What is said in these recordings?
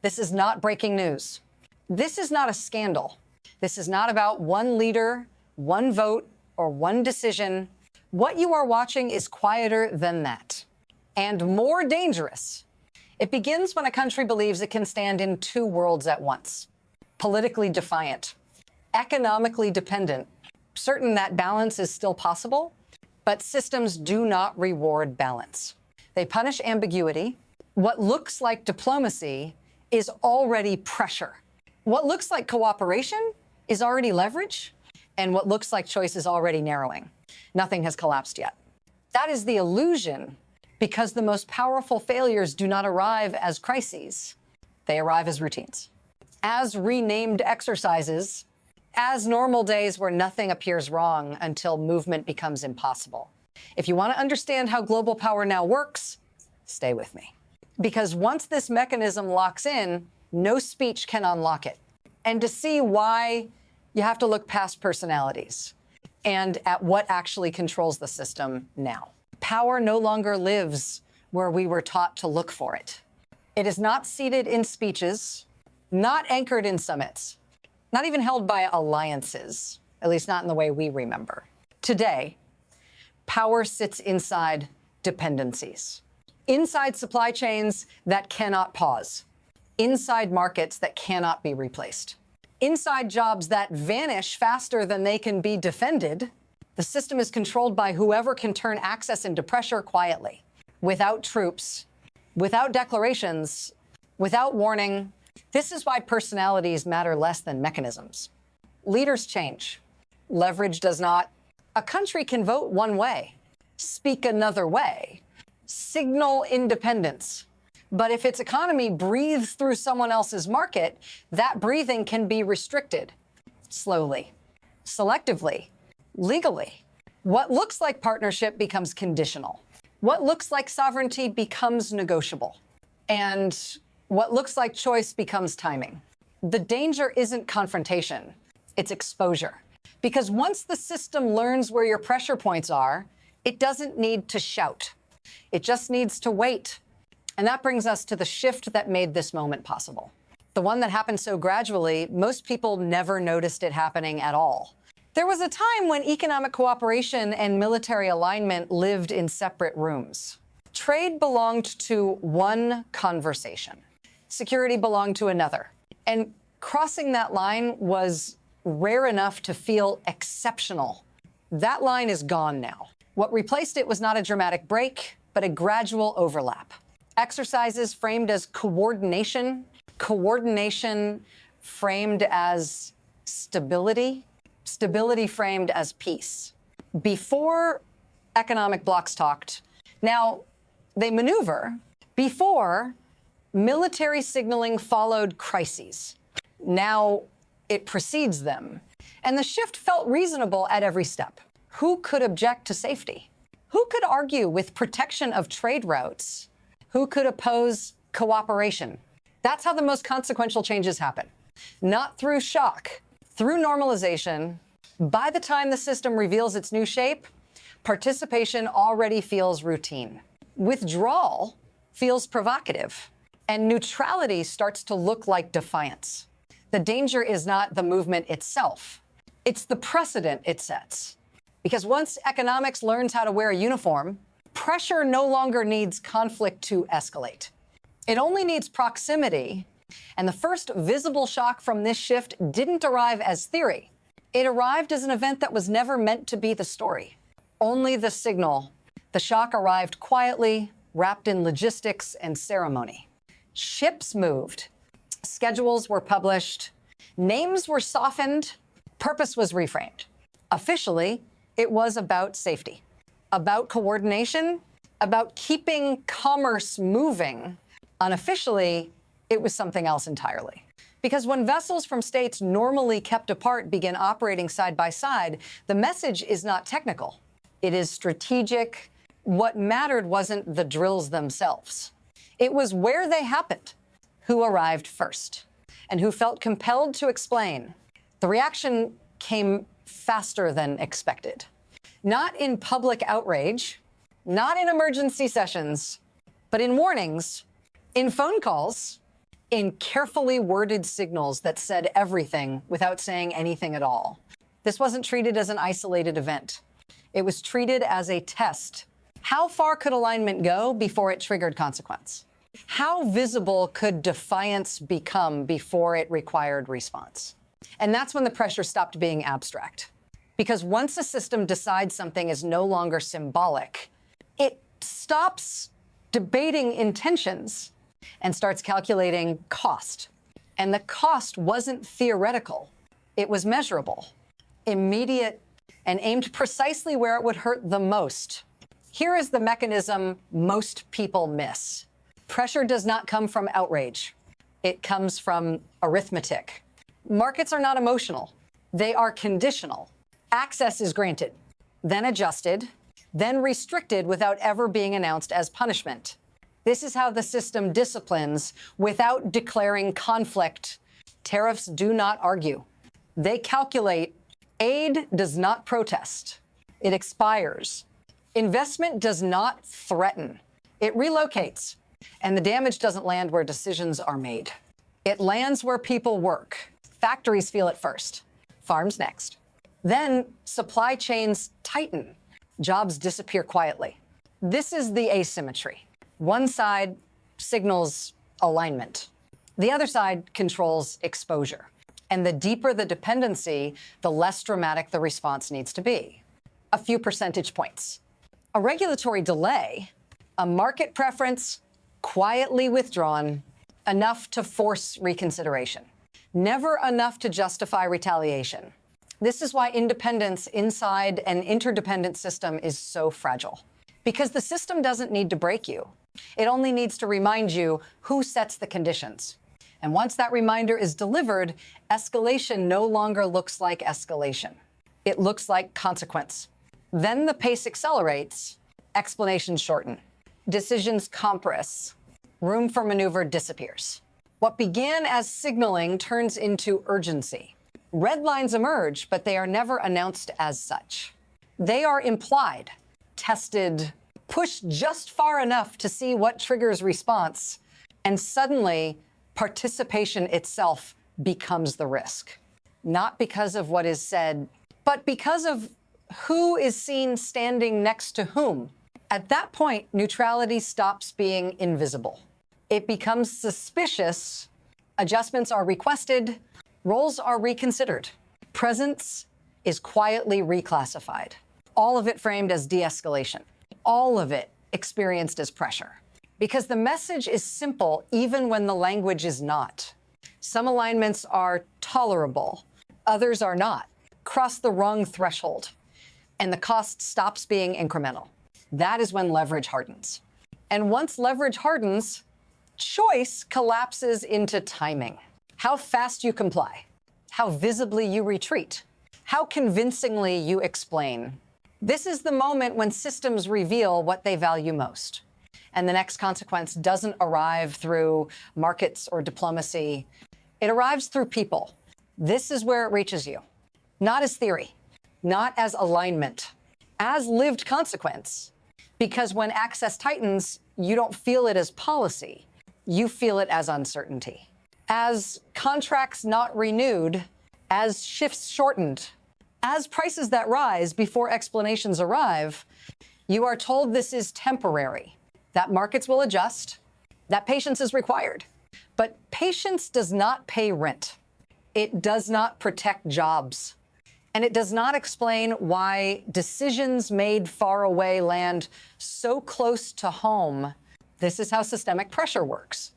This is not breaking news. This is not a scandal. This is not about one leader, one vote, or one decision. What you are watching is quieter than that and more dangerous. It begins when a country believes it can stand in two worlds at once. Politically defiant, economically dependent, certain that balance is still possible, but systems do not reward balance. They punish ambiguity. What looks like diplomacy is already pressure. What looks like cooperation is already leverage, and what looks like choice is already narrowing. Nothing has collapsed yet. That is the illusion, because the most powerful failures do not arrive as crises. They arrive as routines, as renamed exercises, as normal days where nothing appears wrong until movement becomes impossible. If you want to understand how global power now works, stay with me. Because once this mechanism locks in, no speech can unlock it. And to see why, you have to look past personalities and at what actually controls the system now. Power no longer lives where we were taught to look for it. It is not seated in speeches, not anchored in summits, not even held by alliances, at least not in the way we remember. Today, power sits inside dependencies, inside supply chains that cannot pause, inside markets that cannot be replaced, inside jobs that vanish faster than they can be defended. The system is controlled by whoever can turn access into pressure quietly, without troops, without declarations, without warning. This is why personalities matter less than mechanisms. Leaders change. Leverage does not. A country can vote one way, speak another way, signal independence. But if its economy breathes through someone else's market, that breathing can be restricted slowly, selectively, legally. What looks like partnership becomes conditional. What looks like sovereignty becomes negotiable. And what looks like choice becomes timing. The danger isn't confrontation, it's exposure. Because once the system learns where your pressure points are, it doesn't need to shout. It just needs to wait. And that brings us to the shift that made this moment possible. The one that happened so gradually, most people never noticed it happening at all. There was a time when economic cooperation and military alignment lived in separate rooms. Trade belonged to one conversation. Security belonged to another. And crossing that line was rare enough to feel exceptional. That line is gone now. What replaced it was not a dramatic break, but a gradual overlap. Exercises framed as coordination, coordination framed as stability, stability framed as peace. Before economic blocs talked, now they maneuver. Before, military signaling followed crises. Now it precedes them. And the shift felt reasonable at every step. Who could object to safety? Who could argue with protection of trade routes? Who could oppose cooperation? That's how the most consequential changes happen. Not through shock, through normalization. By the time the system reveals its new shape, participation already feels routine. Withdrawal feels provocative, and neutrality starts to look like defiance. The danger is not the movement itself. It's the precedent it sets. Because once economics learns how to wear a uniform, pressure no longer needs conflict to escalate. It only needs proximity. And the first visible shock from this shift didn't arrive as theory. It arrived as an event that was never meant to be the story. Only the signal. The shock arrived quietly, wrapped in logistics and ceremony. Ships moved. Schedules were published. Names were softened. Purpose was reframed. Officially, it was about safety, about coordination, about keeping commerce moving. Unofficially, it was something else entirely. Because when vessels from states normally kept apart begin operating side by side, the message is not technical. It is strategic. What mattered wasn't the drills themselves. It was where they happened, who arrived first, and who felt compelled to explain. The reaction came faster than expected. Not in public outrage, not in emergency sessions, but in warnings, in phone calls, in carefully worded signals that said everything without saying anything at all. This wasn't treated as an isolated event. It was treated as a test. How far could alignment go before it triggered consequence? How visible could defiance become before it required response? And that's when the pressure stopped being abstract. Because once a system decides something is no longer symbolic, it stops debating intentions and starts calculating cost. And the cost wasn't theoretical. It was measurable, immediate, and aimed precisely where it would hurt the most. Here is the mechanism most people miss. Pressure does not come from outrage. It comes from arithmetic. Markets are not emotional. They are conditional. Access is granted, then adjusted, then restricted without ever being announced as punishment. This is how the system disciplines without declaring conflict. Tariffs do not argue. They calculate. Aid does not protest. It expires. Investment does not threaten. It relocates. And the damage doesn't land where decisions are made. It lands where people work. Factories feel it first. Farms next. Then supply chains tighten. Jobs disappear quietly. This is the asymmetry. One side signals alignment. The other side controls exposure. And the deeper the dependency, the less dramatic the response needs to be. A few percentage points. A regulatory delay, a market preference, quietly withdrawn, enough to force reconsideration. Never enough to justify retaliation. This is why independence inside an interdependent system is so fragile. Because the system doesn't need to break you. It only needs to remind you who sets the conditions. And once that reminder is delivered, escalation no longer looks like escalation. It looks like consequence. Then the pace accelerates, explanations shorten, decisions compress, room for maneuver disappears. What began as signaling turns into urgency. Red lines emerge, but they are never announced as such. They are implied, tested, pushed just far enough to see what triggers response, and suddenly participation itself becomes the risk. Not because of what is said, but because of who is seen standing next to whom. At that point, neutrality stops being invisible. It becomes suspicious, adjustments are requested, roles are reconsidered. Presence is quietly reclassified. All of it framed as de-escalation. All of it experienced as pressure. Because the message is simple even when the language is not. Some alignments are tolerable, others are not. Cross the wrong threshold, and the cost stops being incremental. That is when leverage hardens. And once leverage hardens, choice collapses into timing. How fast you comply, how visibly you retreat, how convincingly you explain. This is the moment when systems reveal what they value most. And the next consequence doesn't arrive through markets or diplomacy. It arrives through people. This is where it reaches you. Not as theory, not as alignment, as lived consequence. Because when access tightens, you don't feel it as policy. You feel it as uncertainty. As contracts not renewed, as shifts shortened, as prices that rise before explanations arrive, you are told this is temporary, that markets will adjust, that patience is required. But patience does not pay rent. It does not protect jobs. And it does not explain why decisions made far away land so close to home. This is how systemic pressure works.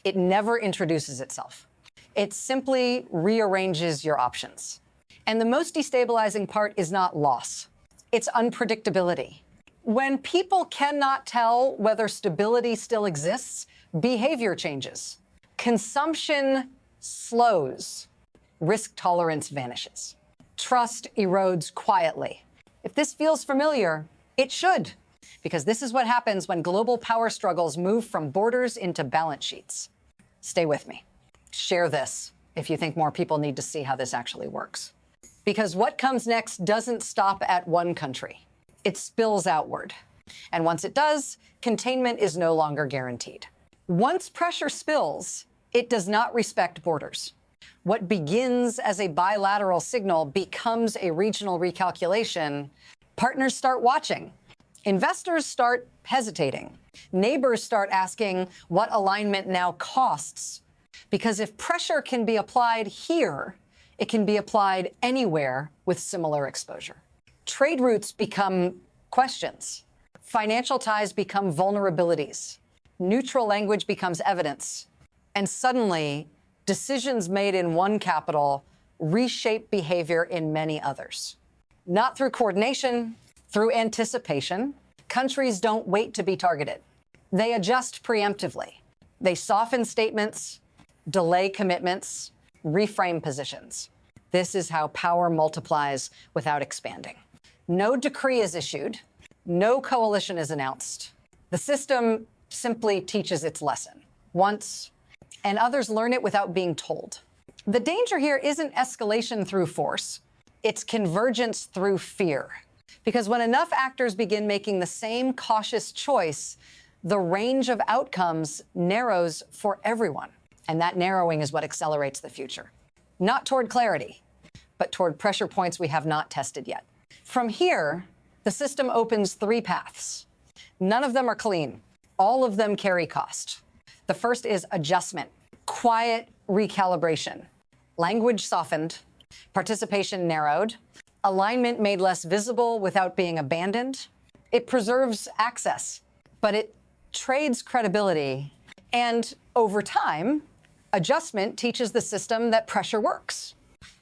It never introduces itself. It simply rearranges your options. And the most destabilizing part is not loss. It's unpredictability. When people cannot tell whether stability still exists, behavior changes. Consumption slows. Risk tolerance vanishes. Trust erodes quietly. If this feels familiar, it should, because this is what happens when global power struggles move from borders into balance sheets. Stay with me. Share this if you think more people need to see how this actually works. Because what comes next doesn't stop at one country. It spills outward. And once it does, containment is no longer guaranteed. Once pressure spills, It does not respect borders. What begins as a bilateral signal becomes a regional recalculation. Partners start watching. Investors start hesitating. Neighbors start asking what alignment now costs. Because if pressure can be applied here, it can be applied anywhere with similar exposure. Trade routes become questions. Financial ties become vulnerabilities. Neutral language becomes evidence. And suddenly, decisions made in one capital reshape behavior in many others. Not through coordination, through anticipation. Countries don't wait to be targeted. They adjust preemptively. They soften statements, delay commitments, reframe positions. This is how power multiplies without expanding. No decree is issued. No coalition is announced. The system simply teaches its lesson once, and others learn it without being told. The danger here isn't escalation through force. It's convergence through fear. Because when enough actors begin making the same cautious choice, the range of outcomes narrows for everyone. And that narrowing is what accelerates the future. Not toward clarity, but toward pressure points we have not tested yet. From here, the system opens three paths. None of them are clean. All of them carry cost. The first is adjustment, quiet recalibration. Language softened, participation narrowed, alignment made less visible without being abandoned. It preserves access, but it trades credibility. And over time, adjustment teaches the system that pressure works.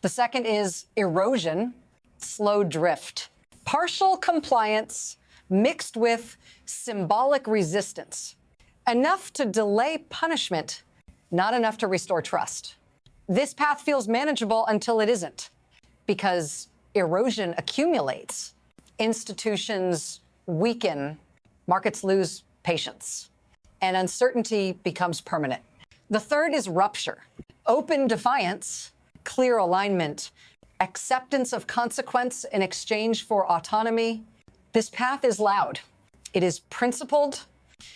The second is erosion, slow drift, partial compliance mixed with symbolic resistance, enough to delay punishment, not enough to restore trust. This path feels manageable until it isn't, because erosion accumulates, institutions weaken, markets lose patience, and uncertainty becomes permanent. The third is rupture, open defiance, clear alignment, acceptance of consequence in exchange for autonomy. This path is loud, it is principled,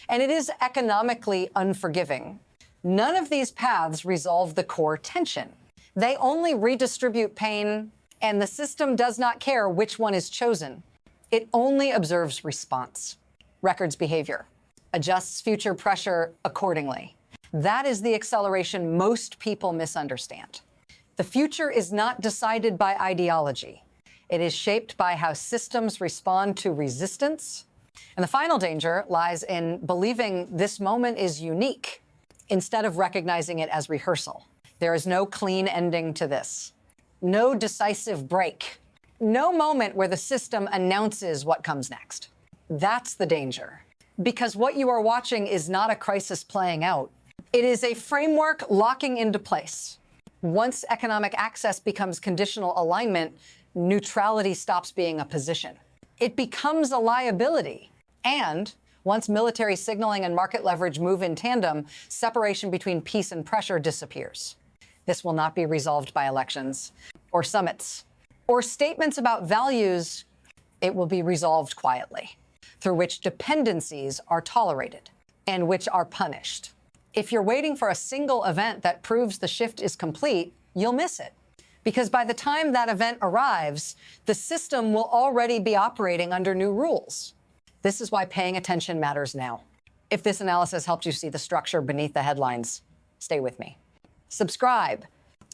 and it is economically unforgiving. None of these paths resolve the core tension. They only redistribute pain, and the system does not care which one is chosen. It only observes response, records behavior, adjusts future pressure accordingly. That is the acceleration most people misunderstand. The future is not decided by ideology. It is shaped by how systems respond to resistance. And the final danger lies in believing this moment is unique instead of recognizing it as rehearsal. There is no clean ending to this, no decisive break, no moment where the system announces what comes next. That's the danger, because what you are watching is not a crisis playing out. It is a framework locking into place. Once economic access becomes conditional alignment, neutrality stops being a position. It becomes a liability. And once military signaling and market leverage move in tandem, separation between peace and pressure disappears. This will not be resolved by elections or summits or statements about values. It will be resolved quietly, through which dependencies are tolerated and which are punished. If you're waiting for a single event that proves the shift is complete, you'll miss it. Because by the time that event arrives, the system will already be operating under new rules. This is why paying attention matters now. If this analysis helped you see the structure beneath the headlines, stay with me. Subscribe.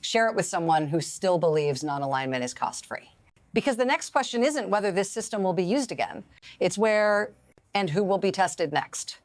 Share it with someone who still believes non-alignment is cost-free. Because the next question isn't whether this system will be used again. It's where and who will be tested next.